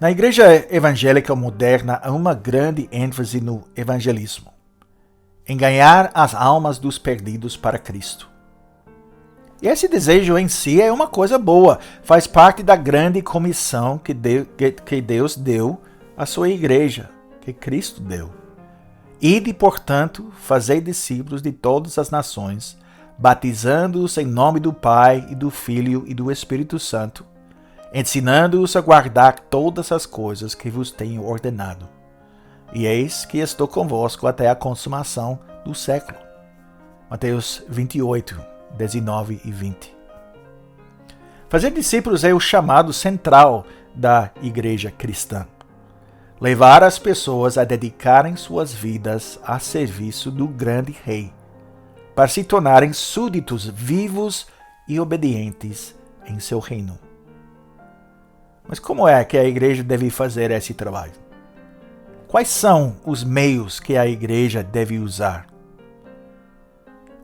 Na igreja evangélica moderna há uma grande ênfase no evangelismo, em ganhar as almas dos perdidos para Cristo. E esse desejo em si é uma coisa boa, faz parte da grande comissão que Deus deu à sua igreja, que Cristo deu. Ide, portanto, fazei discípulos de todas as nações, batizando-os em nome do Pai, e do Filho e do Espírito Santo, ensinando-os a guardar todas as coisas que vos tenho ordenado. E eis que estou convosco até a consumação do século. Mateus 28, 19 e 20. Fazer discípulos é o chamado central da igreja cristã. Levar as pessoas a dedicarem suas vidas a serviço do grande Rei, para se tornarem súditos vivos e obedientes em seu reino. Mas como é que a igreja deve fazer esse trabalho? Quais são os meios que a igreja deve usar?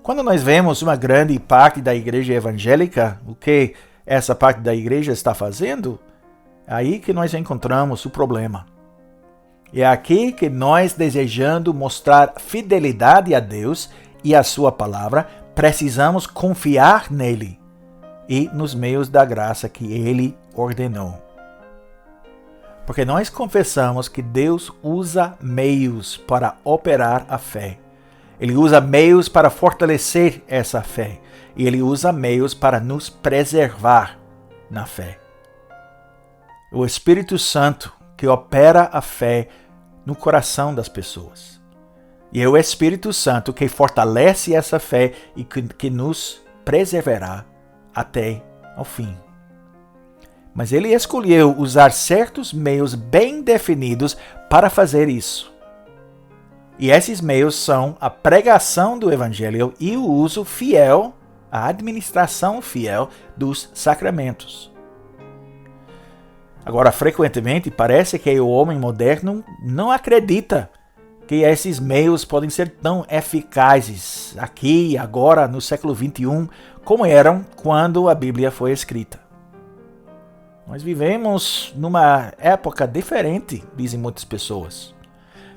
Quando nós vemos uma grande parte da igreja evangélica, o que essa parte da igreja está fazendo, é aí que nós encontramos o problema. É aqui que nós, desejando mostrar fidelidade a Deus e a sua palavra, precisamos confiar nele e nos meios da graça que ele ordenou. Porque nós confessamos que Deus usa meios para operar a fé. Ele usa meios para fortalecer essa fé. E ele usa meios para nos preservar na fé. O Espírito Santo que opera a fé no coração das pessoas. E é o Espírito Santo que fortalece essa fé e que nos preservará até ao fim. Mas ele escolheu usar certos meios bem definidos para fazer isso. E esses meios são a pregação do Evangelho e o uso fiel, a administração fiel dos sacramentos. Agora, frequentemente, parece que o homem moderno não acredita que esses meios podem ser tão eficazes aqui e agora, no século XXI, como eram quando a Bíblia foi escrita. Nós vivemos numa época diferente, dizem muitas pessoas.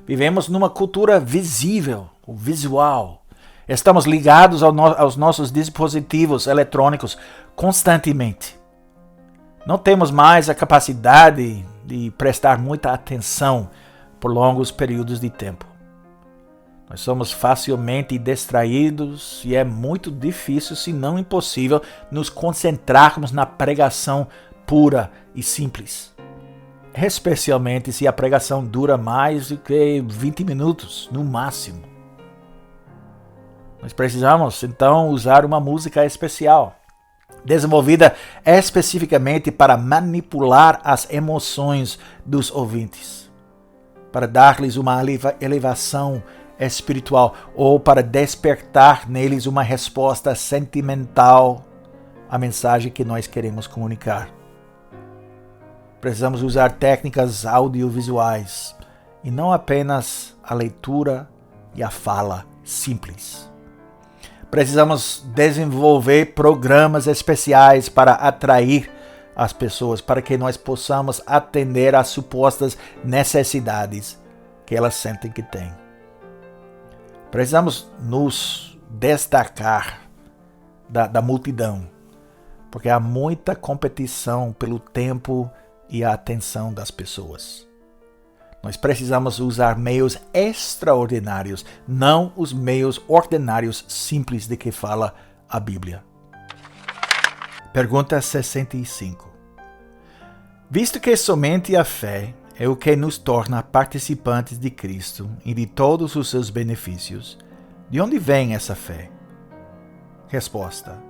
Vivemos numa cultura visível, visual. Estamos ligados aos nossos dispositivos eletrônicos constantemente. Não temos mais a capacidade de prestar muita atenção por longos períodos de tempo. Nós somos facilmente distraídos e é muito difícil, se não impossível, nos concentrarmos na pregação pura e simples. Especialmente se a pregação dura mais do que 20 minutos, no máximo. Nós precisamos, então, usar uma música especial, desenvolvida especificamente para manipular as emoções dos ouvintes, para dar-lhes uma elevação espiritual ou para despertar neles uma resposta sentimental à mensagem que nós queremos comunicar. Precisamos usar técnicas audiovisuais e não apenas a leitura e a fala simples. Precisamos desenvolver programas especiais para atrair as pessoas, para que nós possamos atender às supostas necessidades que elas sentem que têm. Precisamos nos destacar da multidão, porque há muita competição pelo tempo e a atenção das pessoas. Nós precisamos usar meios extraordinários, não os meios ordinários simples de que fala a Bíblia. Pergunta 65. Visto que somente a fé é o que nos torna participantes de Cristo e de todos os seus benefícios, de onde vem essa fé? Resposta: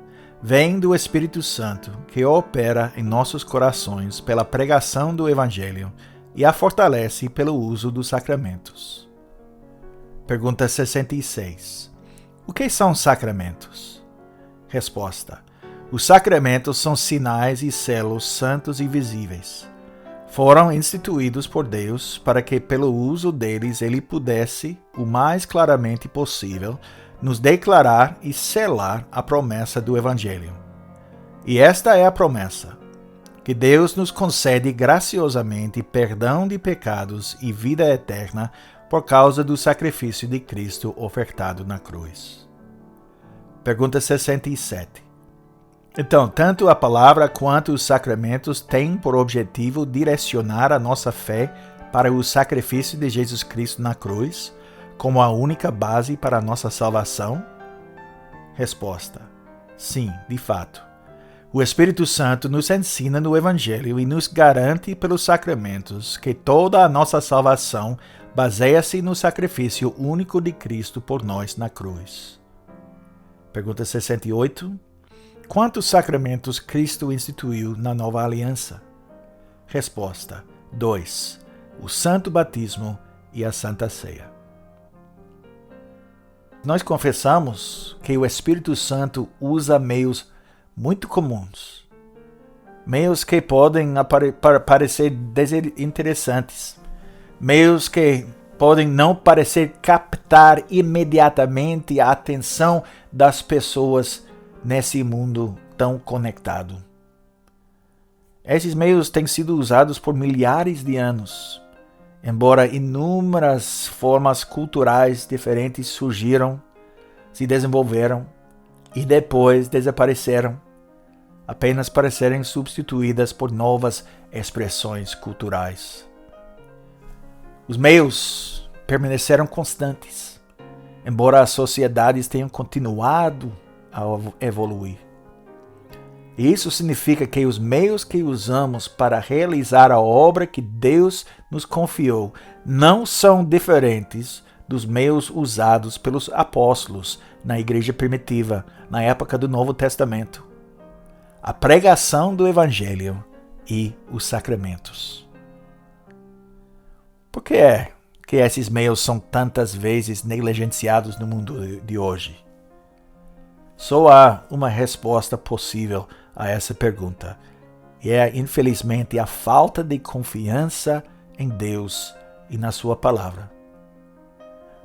vem do Espírito Santo, que opera em nossos corações pela pregação do Evangelho e a fortalece pelo uso dos sacramentos. Pergunta 66. O que são sacramentos? Resposta: os sacramentos são sinais e selos santos e visíveis. Foram instituídos por Deus para que, pelo uso deles, ele pudesse, o mais claramente possível, nos declarar e selar a promessa do Evangelho. E esta é a promessa: que Deus nos concede graciosamente perdão de pecados e vida eterna por causa do sacrifício de Cristo ofertado na cruz. Pergunta 67. Então, tanto a palavra quanto os sacramentos têm por objetivo direcionar a nossa fé para o sacrifício de Jesus Cristo na cruz, como a única base para a nossa salvação? Resposta: sim, de fato. O Espírito Santo nos ensina no Evangelho e nos garante pelos sacramentos que toda a nossa salvação baseia-se no sacrifício único de Cristo por nós na cruz. Pergunta 68. Quantos sacramentos Cristo instituiu na nova aliança? Resposta: 2. O Santo Batismo e a Santa Ceia. Nós confessamos que o Espírito Santo usa meios muito comuns, meios que podem parecer desinteressantes, meios que podem não parecer captar imediatamente a atenção das pessoas nesse mundo tão conectado. Esses meios têm sido usados por milhares de anos, embora inúmeras formas culturais diferentes surgiram, se desenvolveram e depois desapareceram, apenas para serem substituídas por novas expressões culturais. Os meios permaneceram constantes, embora as sociedades tenham continuado a evoluir. E isso significa que os meios que usamos para realizar a obra que Deus nos confiou não são diferentes dos meios usados pelos apóstolos na igreja primitiva, na época do Novo Testamento. A pregação do Evangelho e os sacramentos. Por que é que esses meios são tantas vezes negligenciados no mundo de hoje? Só há uma resposta possível a essa pergunta, e é, infelizmente, a falta de confiança em Deus e na sua palavra.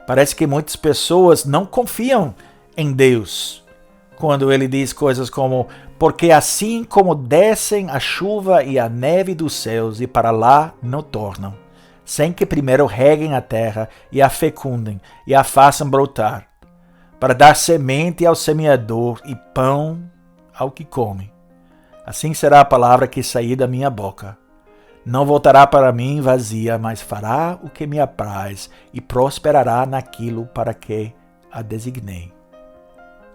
Parece que muitas pessoas não confiam em Deus quando ele diz coisas como: porque assim como descem a chuva e a neve dos céus e para lá não tornam, sem que primeiro reguem a terra e a fecundem e a façam brotar, para dar semente ao semeador e pão ao que come. Assim será a palavra que sair da minha boca. Não voltará para mim vazia, mas fará o que me apraz e prosperará naquilo para que a designei.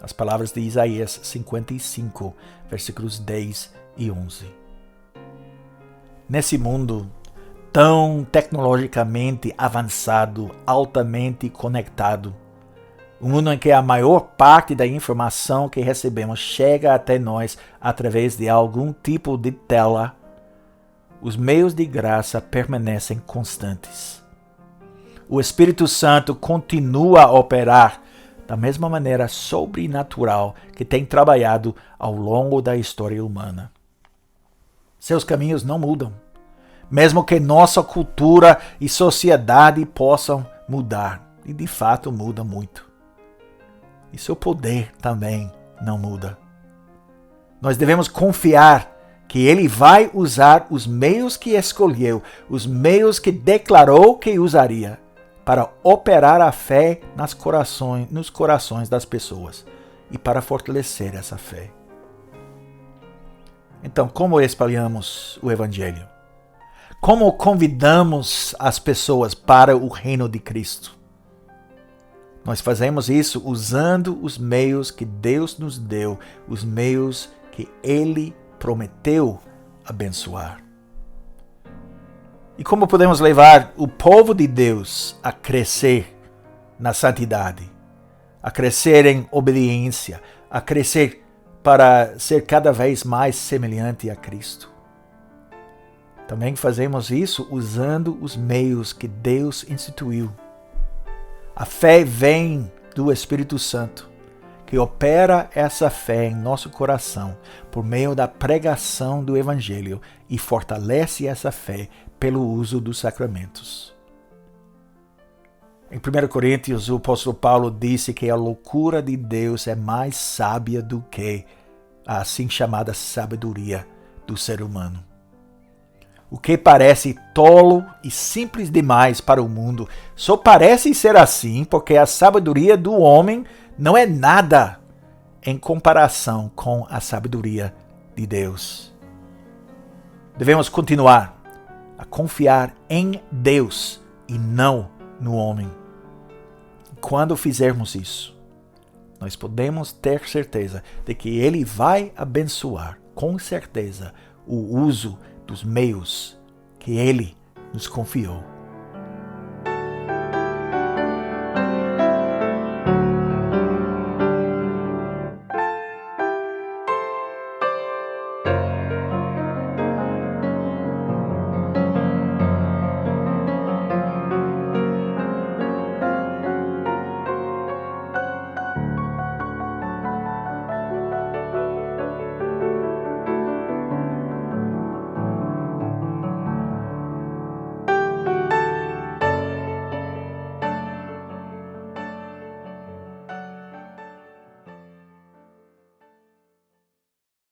As palavras de Isaías 55, versículos 10 e 11. Nesse mundo tão tecnologicamente avançado, altamente conectado, um mundo em que a maior parte da informação que recebemos chega até nós através de algum tipo de tela, os meios de graça permanecem constantes. O Espírito Santo continua a operar da mesma maneira sobrenatural que tem trabalhado ao longo da história humana. Seus caminhos não mudam, mesmo que nossa cultura e sociedade possam mudar, e de fato muda muito. E seu poder também não muda. Nós devemos confiar que Ele vai usar os meios que escolheu, os meios que declarou que usaria, para operar a fé nos corações das pessoas e para fortalecer essa fé. Então, como espalhamos o Evangelho? Como convidamos as pessoas para o reino de Cristo? Nós fazemos isso usando os meios que Deus nos deu, os meios que Ele prometeu abençoar. E como podemos levar o povo de Deus a crescer na santidade, a crescer em obediência, a crescer para ser cada vez mais semelhante a Cristo? Também fazemos isso usando os meios que Deus instituiu. A fé vem do Espírito Santo, que opera essa fé em nosso coração por meio da pregação do Evangelho e fortalece essa fé pelo uso dos sacramentos. Em 1 Coríntios, o apóstolo Paulo disse que a loucura de Deus é mais sábia do que a assim chamada sabedoria do ser humano. O que parece tolo e simples demais para o mundo só parece ser assim porque a sabedoria do homem não é nada em comparação com a sabedoria de Deus. Devemos continuar a confiar em Deus e não no homem. Quando fizermos isso, nós podemos ter certeza de que Ele vai abençoar, com certeza, o uso dos meios que Ele nos confiou.